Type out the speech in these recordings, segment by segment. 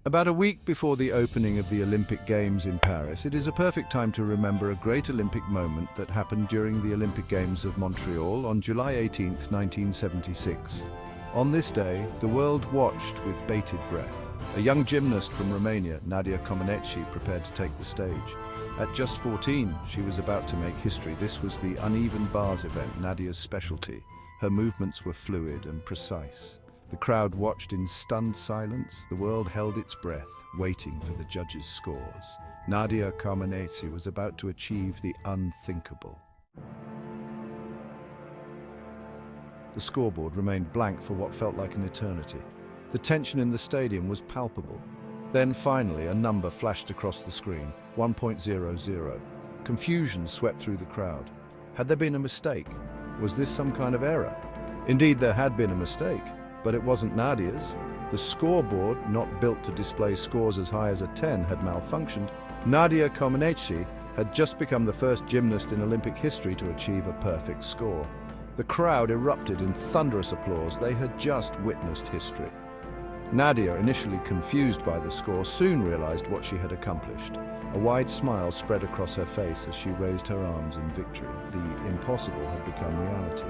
About a week before the opening of the Olympic Games in Paris, it is a perfect time to remember a great Olympic moment that happened during the Olympic Games of Montreal on July 18, 1976. On this day, the world watched with bated breath. A young gymnast from Romania, Nadia Comăneci, prepared to take the stage. At just 14, she was about to make history. This was the uneven bars event, Nadia's specialty. Her movements were fluid and precise. The crowd watched in stunned silence. The world held its breath, waiting for the judges' scores. Nadia Comăneci was about to achieve the unthinkable. The scoreboard remained blank for what felt like an eternity. The tension in the stadium was palpable. Then finally, a number flashed across the screen, 1.00. Confusion swept through the crowd. Had there been a mistake? Was this some kind of error? Indeed, there had been a mistake. But it wasn't Nadia's. The scoreboard, not built to display scores as high as a 10, had malfunctioned. Nadia Comăneci had just become the first gymnast in Olympic history to achieve a perfect score. The crowd erupted in thunderous applause. They had just witnessed history. Nadia, initially confused by the score, soon realized what she had accomplished. A wide smile spread across her face as she raised her arms in victory. The impossible had become reality.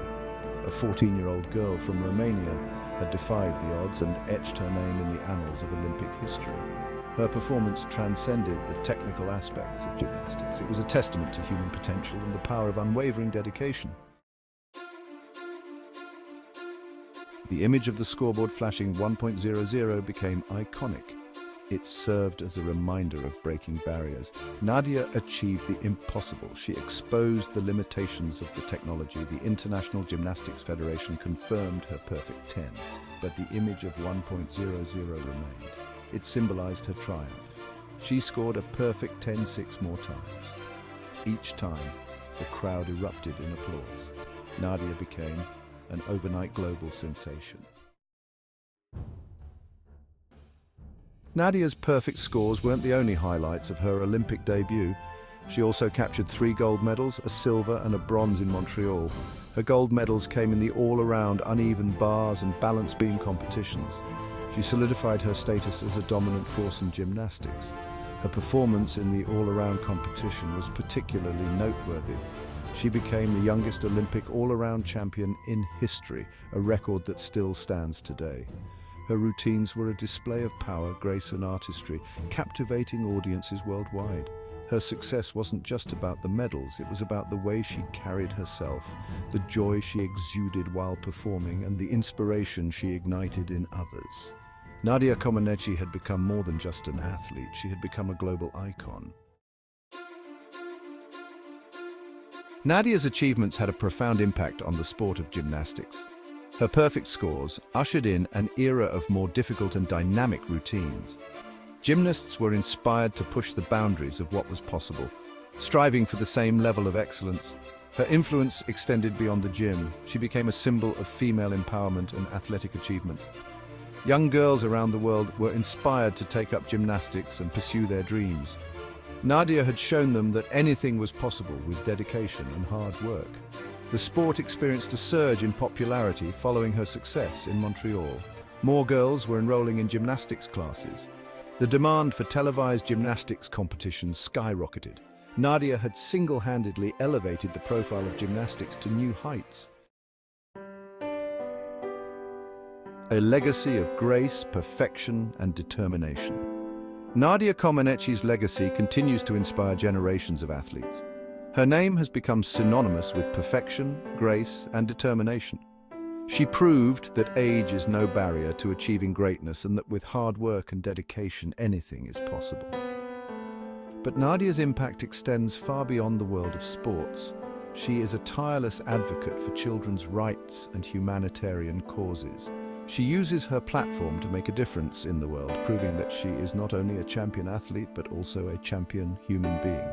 A 14-year-old girl from Romania had defied the odds and etched her name in the annals of Olympic history. Her performance transcended the technical aspects of gymnastics. It was a testament to human potential and the power of unwavering dedication. The image of the scoreboard flashing 1.00 became iconic. It served as a reminder of breaking barriers. Nadia achieved the impossible. She exposed the limitations of the technology. The International Gymnastics Federation confirmed her perfect 10, but the image of 1.00 remained. It symbolized her triumph. She scored a perfect 10 6 more times. Each time, the crowd erupted in applause. Nadia became an overnight global sensation. Nadia's perfect scores weren't the only highlights of her Olympic debut. She also captured 3 gold medals, a silver and a bronze in Montreal. Her gold medals came in the all-around uneven bars and balance beam competitions. She solidified her status as a dominant force in gymnastics. Her performance in the all-around competition was particularly noteworthy. She became the youngest Olympic all-around champion in history, a record that still stands today. Her routines were a display of power, grace and artistry, captivating audiences worldwide. Her success wasn't just about the medals, it was about the way she carried herself, the joy she exuded while performing, and the inspiration she ignited in others. Nadia Comăneci had become more than just an athlete, she had become a global icon. Nadia's achievements had a profound impact on the sport of gymnastics. Her perfect scores ushered in an era of more difficult and dynamic routines. Gymnasts were inspired to push the boundaries of what was possible, striving for the same level of excellence. Her influence extended beyond the gym. She became a symbol of female empowerment and athletic achievement. Young girls around the world were inspired to take up gymnastics and pursue their dreams. Nadia had shown them that anything was possible with dedication and hard work. The sport experienced a surge in popularity following her success in Montreal. More girls were enrolling in gymnastics classes. The demand for televised gymnastics competitions skyrocketed. Nadia had single-handedly elevated the profile of gymnastics to new heights. A legacy of grace, perfection, and determination. Nadia Comăneci's legacy continues to inspire generations of athletes. Her name has become synonymous with perfection, grace, and determination. She proved that age is no barrier to achieving greatness and that with hard work and dedication, anything is possible. But Nadia's impact extends far beyond the world of sports. She is a tireless advocate for children's rights and humanitarian causes. She uses her platform to make a difference in the world, proving that she is not only a champion athlete, but also a champion human being.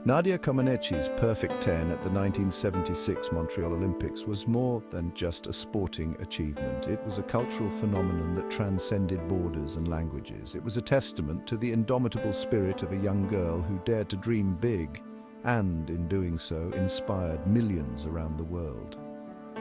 Nadia Comăneci's perfect 10 at the 1976 Montreal Olympics was more than just a sporting achievement. It was a cultural phenomenon that transcended borders and languages. It was a testament to the indomitable spirit of a young girl who dared to dream big and, in doing so, inspired millions around the world.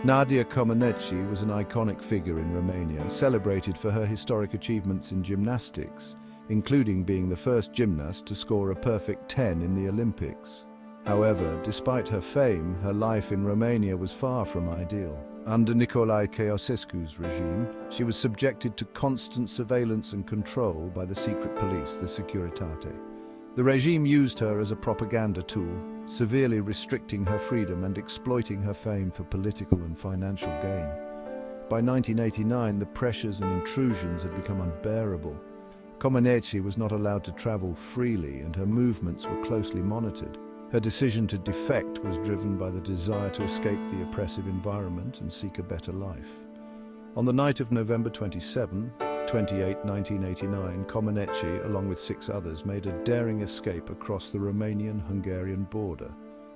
Nadia Comăneci was an iconic figure in Romania, celebrated for her historic achievements in gymnastics. including being the first gymnast to score a perfect 10 in the Olympics. However, despite her fame, her life in Romania was far from ideal. Under Nicolae Ceausescu's regime, she was subjected to constant surveillance and control by the secret police, the Securitate. The regime used her as a propaganda tool, severely restricting her freedom and exploiting her fame for political and financial gain. By 1989, the pressures and intrusions had become unbearable. Comăneci was not allowed to travel freely, and her movements were closely monitored. Her decision to defect was driven by the desire to escape the oppressive environment and seek a better life. On the night of November 28, 1989, Comăneci, along with 6 others, made a daring escape across the Romanian-Hungarian border.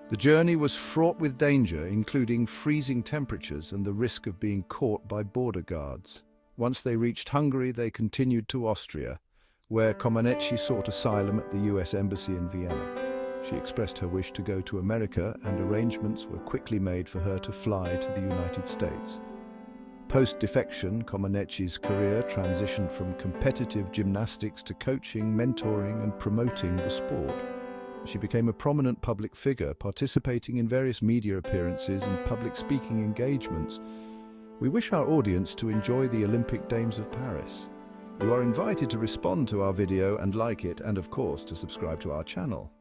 The journey was fraught with danger, including freezing temperatures and the risk of being caught by border guards. Once they reached Hungary, they continued to Austria, where Comăneci sought asylum at the US Embassy in Vienna. She expressed her wish to go to America, and arrangements were quickly made for her to fly to the United States. Post-defection, Comăneci's career transitioned from competitive gymnastics to coaching, mentoring, and promoting the sport. She became a prominent public figure, participating in various media appearances and public speaking engagements. We wish our audience to enjoy the Olympic Games of Paris. You are invited to respond to our video and like it, and of course to subscribe to our channel.